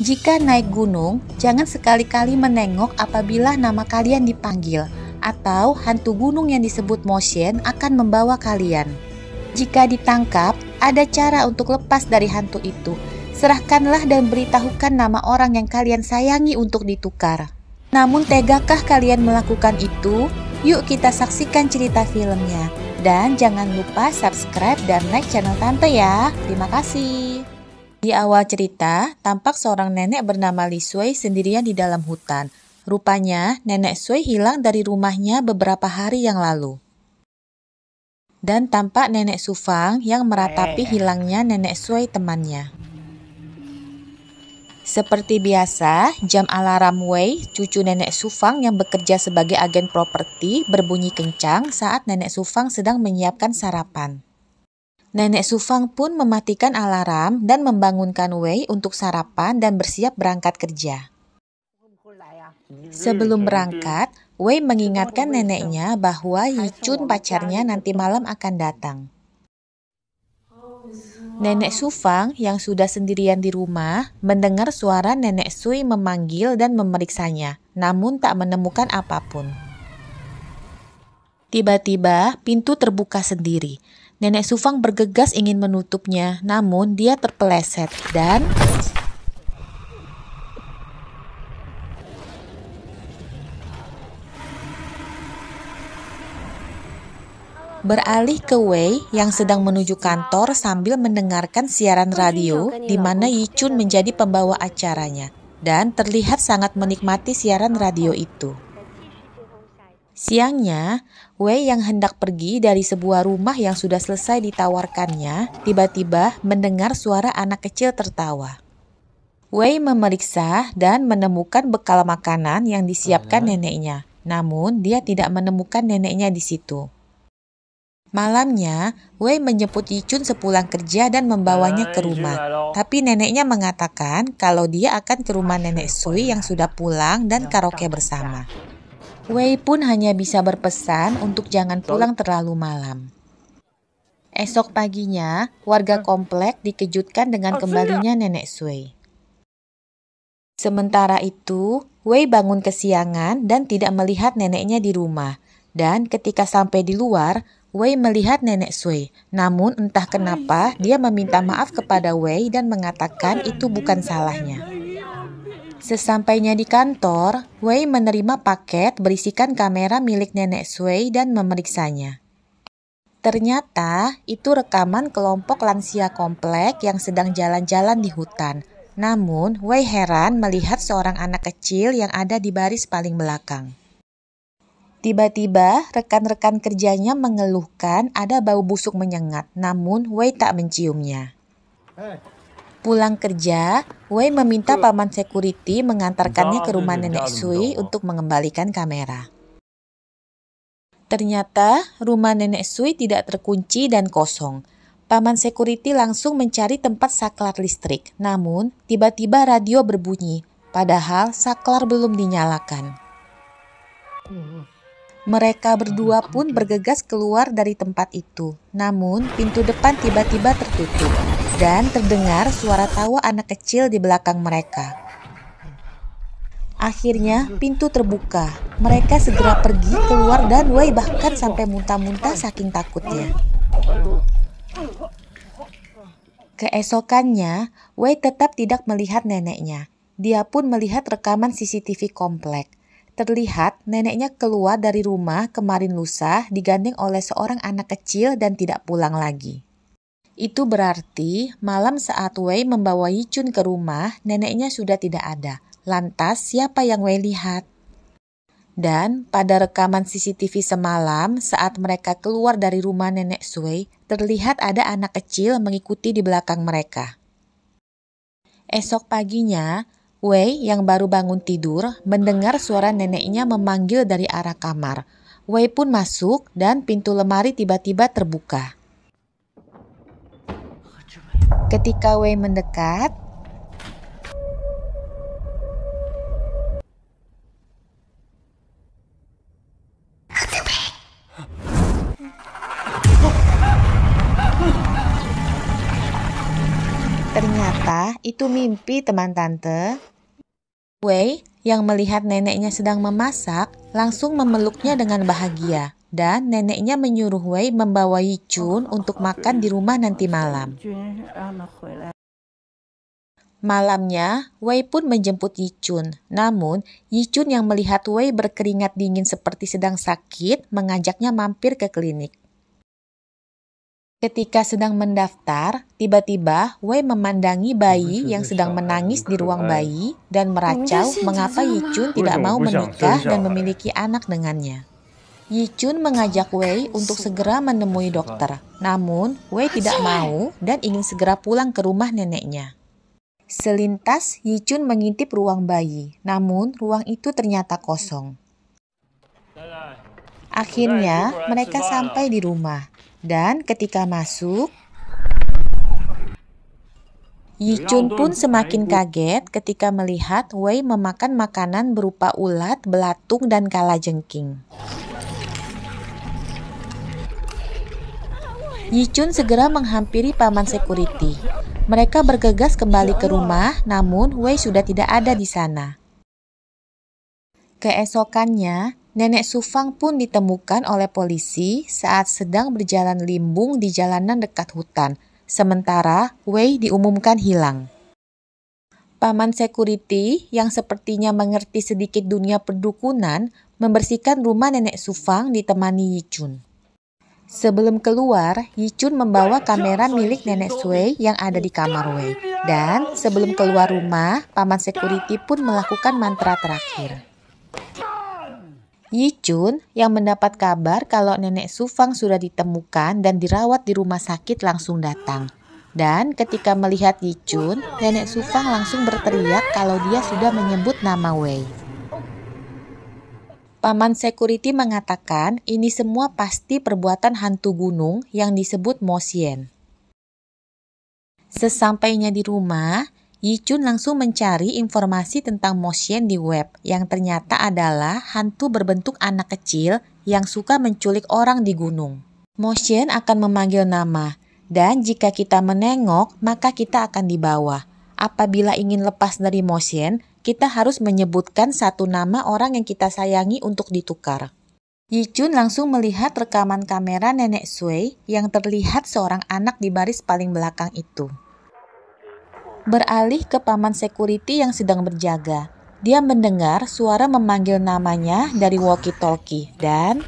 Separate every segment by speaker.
Speaker 1: Jika naik gunung, jangan sekali-kali menengok apabila nama kalian dipanggil, atau hantu gunung yang disebut Motion akan membawa kalian. Jika ditangkap, ada cara untuk lepas dari hantu itu. Serahkanlah dan beritahukan nama orang yang kalian sayangi untuk ditukar. Namun tegakah kalian melakukan itu? Yuk kita saksikan cerita filmnya. Dan jangan lupa subscribe dan like channel Tante ya. Terima kasih. Di awal cerita, tampak seorang nenek bernama Li Sui sendirian di dalam hutan. Rupanya, nenek Sui hilang dari rumahnya beberapa hari yang lalu. Dan tampak nenek Su Fang yang meratapi hilangnya nenek Sui temannya. Seperti biasa, jam alarm Wei, cucu nenek Su Fang yang bekerja sebagai agen properti, berbunyi kencang saat nenek Su Fang sedang menyiapkan sarapan. Nenek Su Fang pun mematikan alarm dan membangunkan Wei untuk sarapan dan bersiap berangkat kerja. Sebelum berangkat, Wei mengingatkan neneknya bahwa Yichun pacarnya nanti malam akan datang. Nenek Su Fang yang sudah sendirian di rumah mendengar suara nenek Sui memanggil dan memeriksanya, namun tak menemukan apapun. Tiba-tiba pintu terbuka sendiri. Nenek Su Fang bergegas ingin menutupnya, namun dia terpeleset dan beralih ke Wei yang sedang menuju kantor sambil mendengarkan siaran radio di mana Yichun menjadi pembawa acaranya dan terlihat sangat menikmati siaran radio itu. Siangnya, Wei yang hendak pergi dari sebuah rumah yang sudah selesai ditawarkannya tiba-tiba mendengar suara anak kecil tertawa. Wei memeriksa dan menemukan bekal makanan yang disiapkan neneknya, namun dia tidak menemukan neneknya di situ. Malamnya, Wei menjemput Yichun sepulang kerja dan membawanya ke rumah. Tapi neneknya mengatakan kalau dia akan ke rumah nenek Sui yang sudah pulang dan karaoke bersama. Wei pun hanya bisa berpesan untuk jangan pulang terlalu malam. Esok paginya, warga komplek dikejutkan dengan kembalinya nenek Sui. Sementara itu, Wei bangun kesiangan dan tidak melihat neneknya di rumah. Dan ketika sampai di luar, Wei melihat nenek Sui, namun entah kenapa dia meminta maaf kepada Wei dan mengatakan itu bukan salahnya. Sesampainya di kantor, Wei menerima paket berisikan kamera milik nenek Sui dan memeriksanya. Ternyata itu rekaman kelompok lansia komplek yang sedang jalan-jalan di hutan. Namun Wei heran melihat seorang anak kecil yang ada di baris paling belakang. Tiba-tiba, rekan-rekan kerjanya mengeluhkan ada bau busuk menyengat, namun Wei tak menciumnya. Pulang kerja, Wei meminta paman security mengantarkannya ke rumah nenek Sui untuk mengembalikan kamera. Ternyata, rumah nenek Sui tidak terkunci dan kosong. Paman security langsung mencari tempat saklar listrik, namun tiba-tiba radio berbunyi, padahal saklar belum dinyalakan. Mereka berdua pun bergegas keluar dari tempat itu. Namun, pintu depan tiba-tiba tertutup dan terdengar suara tawa anak kecil di belakang mereka. Akhirnya, pintu terbuka. Mereka segera pergi keluar dan Wei bahkan sampai muntah-muntah saking takutnya. Keesokannya, Wei tetap tidak melihat neneknya. Dia pun melihat rekaman CCTV komplek. Terlihat neneknya keluar dari rumah kemarin lusa digandeng oleh seorang anak kecil dan tidak pulang lagi. Itu berarti malam saat Wei membawa Yichun ke rumah, neneknya sudah tidak ada. Lantas siapa yang Wei lihat? Dan pada rekaman CCTV semalam saat mereka keluar dari rumah nenek Sui, terlihat ada anak kecil mengikuti di belakang mereka. Esok paginya, Wei yang baru bangun tidur mendengar suara neneknya memanggil dari arah kamar. Wei pun masuk dan pintu lemari tiba-tiba terbuka. Ketika Wei mendekat, ternyata Ternyata itu mimpi, teman tante. Wei yang melihat neneknya sedang memasak langsung memeluknya dengan bahagia. Dan neneknya menyuruh Wei membawa Yichun untuk makan di rumah nanti malam. Malamnya, Wei pun menjemput Yichun. Namun, Yichun yang melihat Wei berkeringat dingin seperti sedang sakit, mengajaknya mampir ke klinik. Ketika sedang mendaftar, tiba-tiba Wei memandangi bayi yang sedang menangis di ruang bayi dan meracau mengapa Yichun tidak mau menikah dan memiliki anak dengannya. Yichun mengajak Wei untuk segera menemui dokter. Namun, Wei tidak mau dan ingin segera pulang ke rumah neneknya. Selintas, Yichun mengintip ruang bayi, namun ruang itu ternyata kosong. Akhirnya, mereka sampai di rumah, dan ketika masuk, Yichun pun semakin kaget ketika melihat Wei memakan makanan berupa ulat, belatung, dan kalajengking. Yichun segera menghampiri paman security. Mereka bergegas kembali ke rumah, namun Wei sudah tidak ada di sana. Keesokannya, nenek Sufang pun ditemukan oleh polisi saat sedang berjalan limbung di jalanan dekat hutan, sementara Wei diumumkan hilang. Paman security yang sepertinya mengerti sedikit dunia perdukunan membersihkan rumah nenek Sufang ditemani Yichun. Sebelum keluar, Yichun membawa kamera milik nenek Sui yang ada di kamar Wei. Dan sebelum keluar rumah, paman security pun melakukan mantra terakhir. Yichun yang mendapat kabar kalau nenek Sufang sudah ditemukan dan dirawat di rumah sakit langsung datang. Dan ketika melihat Yichun, nenek Sufang langsung berteriak kalau dia sudah menyebut nama Wei. Paman security mengatakan ini semua pasti perbuatan hantu gunung yang disebut Mo Xian. Sesampainya di rumah, Yichun langsung mencari informasi tentang Mo Xian di web yang ternyata adalah hantu berbentuk anak kecil yang suka menculik orang di gunung. Mo Xian akan memanggil nama, dan jika kita menengok, maka kita akan dibawa. Apabila ingin lepas dari Mo Xian, kita harus menyebutkan satu nama orang yang kita sayangi untuk ditukar. Yichun langsung melihat rekaman kamera nenek Sui yang terlihat seorang anak di baris paling belakang itu. Beralih ke paman security yang sedang berjaga. Dia mendengar suara memanggil namanya dari walkie-talkie dan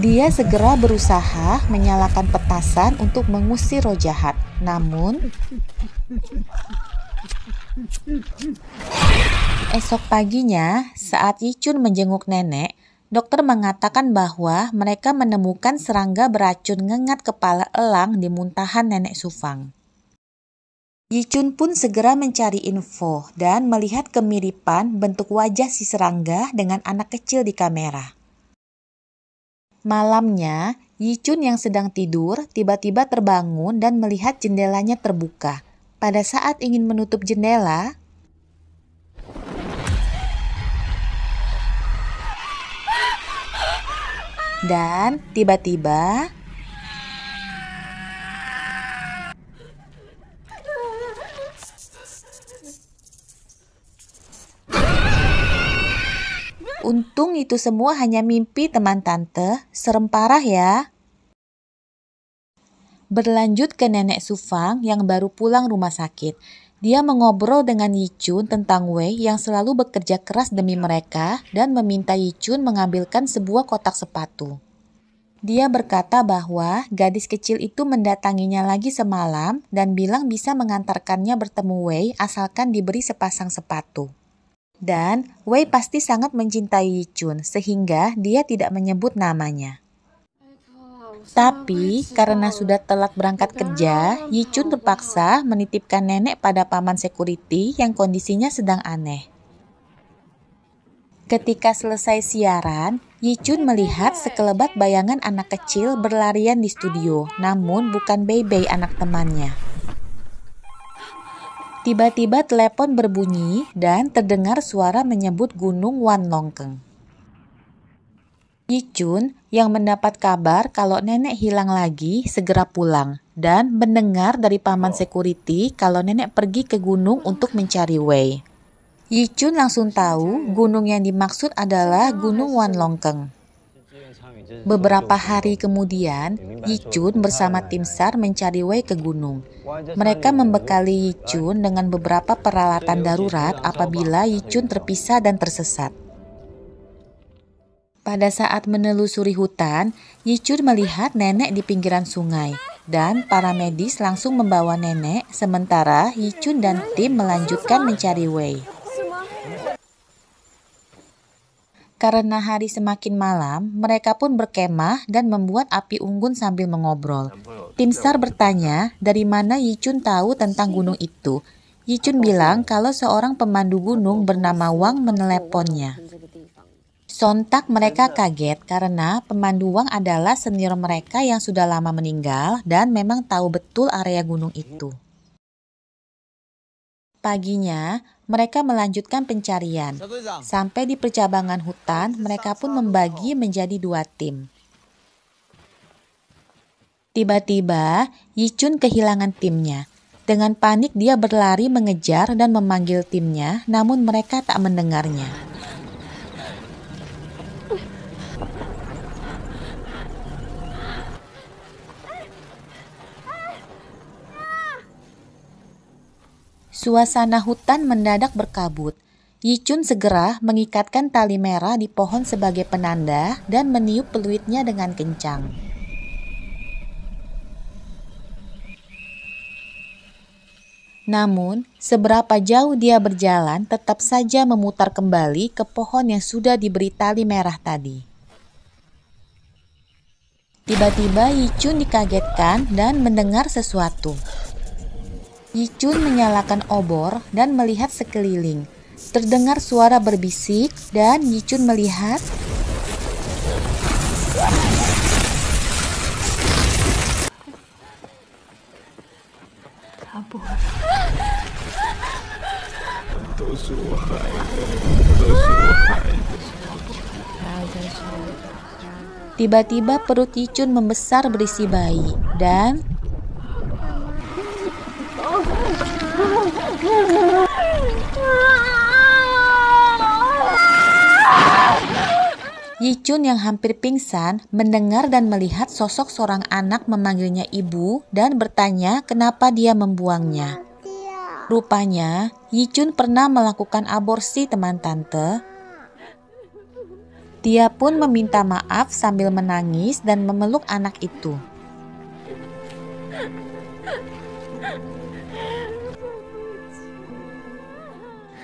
Speaker 1: dia segera berusaha menyalakan petasan untuk mengusir roh jahat. Namun, esok paginya, saat Yichun menjenguk nenek, dokter mengatakan bahwa mereka menemukan serangga beracun ngengat kepala elang di muntahan nenek Sufang. Yichun pun segera mencari info dan melihat kemiripan bentuk wajah si serangga dengan anak kecil di kamera. Malamnya, Yichun yang sedang tidur tiba-tiba terbangun dan melihat jendelanya terbuka. Pada saat ingin menutup jendela, dan tiba-tiba untung itu semua hanya mimpi, teman tante. Serem parah ya. Berlanjut ke nenek Sufang yang baru pulang rumah sakit. Dia mengobrol dengan Yichun tentang Wei yang selalu bekerja keras demi mereka dan meminta Yichun mengambilkan sebuah kotak sepatu. Dia berkata bahwa gadis kecil itu mendatanginya lagi semalam dan bilang bisa mengantarkannya bertemu Wei asalkan diberi sepasang sepatu. Dan Wei pasti sangat mencintai Yichun sehingga dia tidak menyebut namanya. Tapi karena sudah telat berangkat kerja, Yichun terpaksa menitipkan nenek pada paman security yang kondisinya sedang aneh. Ketika selesai siaran, Yichun melihat sekelebat bayangan anak kecil berlarian di studio, namun bukan Bei Bei anak temannya. Tiba-tiba telepon berbunyi dan terdengar suara menyebut Gunung Wanlongkeng. Yichun yang mendapat kabar kalau nenek hilang lagi segera pulang dan mendengar dari paman security kalau nenek pergi ke gunung untuk mencari Wei. Yichun langsung tahu gunung yang dimaksud adalah Gunung Wanlongkeng. Beberapa hari kemudian, Yichun bersama tim SAR mencari Wei ke gunung. Mereka membekali Yichun dengan beberapa peralatan darurat apabila Yichun terpisah dan tersesat. Pada saat menelusuri hutan, Yichun melihat nenek di pinggiran sungai dan para medis langsung membawa nenek sementara Yichun dan tim melanjutkan mencari Wei. Karena hari semakin malam, mereka pun berkemah dan membuat api unggun sambil mengobrol. Tim SAR bertanya dari mana Yichun tahu tentang gunung itu. Yichun bilang kalau seorang pemandu gunung bernama Wang meneleponnya. Sontak mereka kaget karena pemandu Wang adalah senior mereka yang sudah lama meninggal dan memang tahu betul area gunung itu. Paginya, mereka melanjutkan pencarian. Sampai di percabangan hutan, mereka pun membagi menjadi 2 tim. Tiba-tiba, Yichun kehilangan timnya. Dengan panik dia berlari mengejar dan memanggil timnya, namun mereka tak mendengarnya. Suasana hutan mendadak berkabut. Yichun segera mengikatkan tali merah di pohon sebagai penanda dan meniup peluitnya dengan kencang. Namun, seberapa jauh dia berjalan tetap saja memutar kembali ke pohon yang sudah diberi tali merah tadi. Tiba-tiba Yichun dikagetkan dan mendengar sesuatu. Yichun menyalakan obor dan melihat sekeliling. Terdengar suara berbisik dan Yichun melihat tiba-tiba perut Yichun membesar berisi bayi dan Yichun yang hampir pingsan mendengar dan melihat sosok seorang anak memanggilnya ibu dan bertanya kenapa dia membuangnya. Rupanya, Yichun pernah melakukan aborsi teman tante. Dia pun meminta maaf sambil menangis dan memeluk anak itu.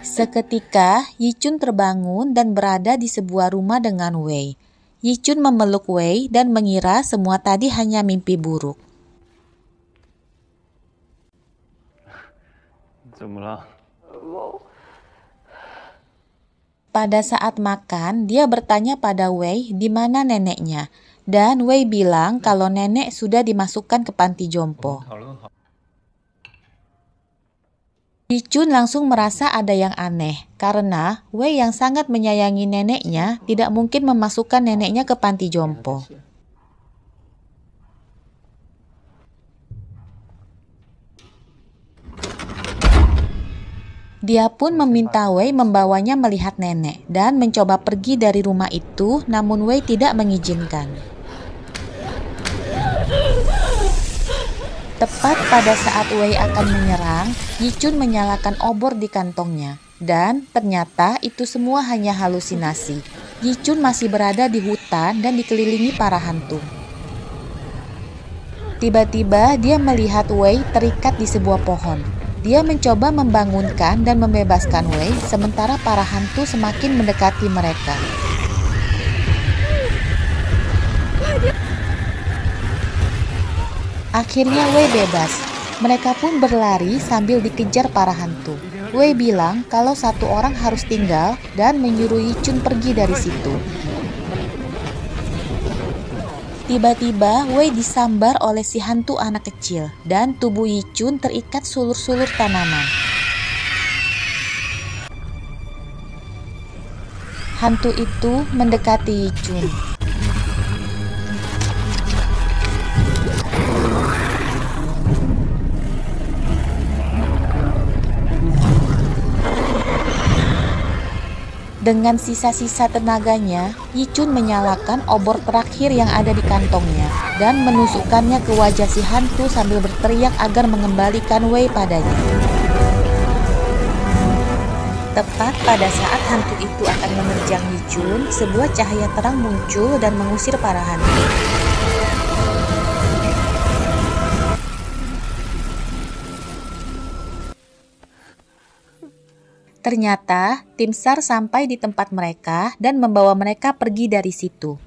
Speaker 1: Seketika, Yichun terbangun dan berada di sebuah rumah dengan Wei. Yichun memeluk Wei dan mengira semua tadi hanya mimpi buruk. Pada saat makan, dia bertanya pada Wei di mana neneknya. Dan Wei bilang kalau nenek sudah dimasukkan ke panti jompo. Yichun langsung merasa ada yang aneh, karena Wei yang sangat menyayangi neneknya tidak mungkin memasukkan neneknya ke panti jompo. Dia pun meminta Wei membawanya melihat nenek dan mencoba pergi dari rumah itu, namun Wei tidak mengizinkan. Tepat pada saat Wei akan menyerang, Yichun menyalakan obor di kantongnya. Dan ternyata itu semua hanya halusinasi. Yichun masih berada di hutan dan dikelilingi para hantu. Tiba-tiba dia melihat Wei terikat di sebuah pohon. Dia mencoba membangunkan dan membebaskan Wei, sementara para hantu semakin mendekati mereka. Akhirnya Wei bebas. Mereka pun berlari sambil dikejar para hantu. Wei bilang kalau satu orang harus tinggal dan menyuruh Yichun pergi dari situ. Tiba-tiba Wei disambar oleh si hantu anak kecil dan tubuh Yichun terikat sulur-sulur tanaman. hantu itu mendekati Yi-chun. Dengan sisa-sisa tenaganya, Yi-chun menyalakan obor terakhir yang ada di kantongnya dan menusukkannya ke wajah si hantu sambil berteriak agar mengembalikan Wei padanya. Tepat pada saat hantu itu akan menerjang Yi-chun, sebuah cahaya terang muncul dan mengusir para hantu. Ternyata, tim SAR sampai di tempat mereka dan membawa mereka pergi dari situ.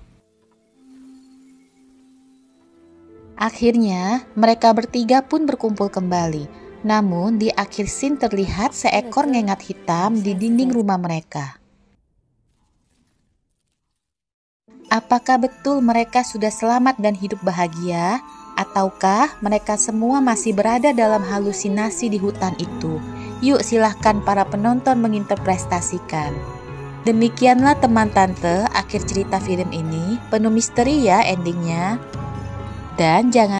Speaker 1: Akhirnya, mereka bertiga pun berkumpul kembali. Namun, di akhir scene terlihat seekor ngengat hitam di dinding rumah mereka. Apakah betul mereka sudah selamat dan hidup bahagia? Ataukah mereka semua masih berada dalam halusinasi di hutan itu? Yuk silahkan para penonton menginterpretasikan. Demikianlah teman tante, akhir cerita film ini. Penuh misteri ya endingnya. Dan jangan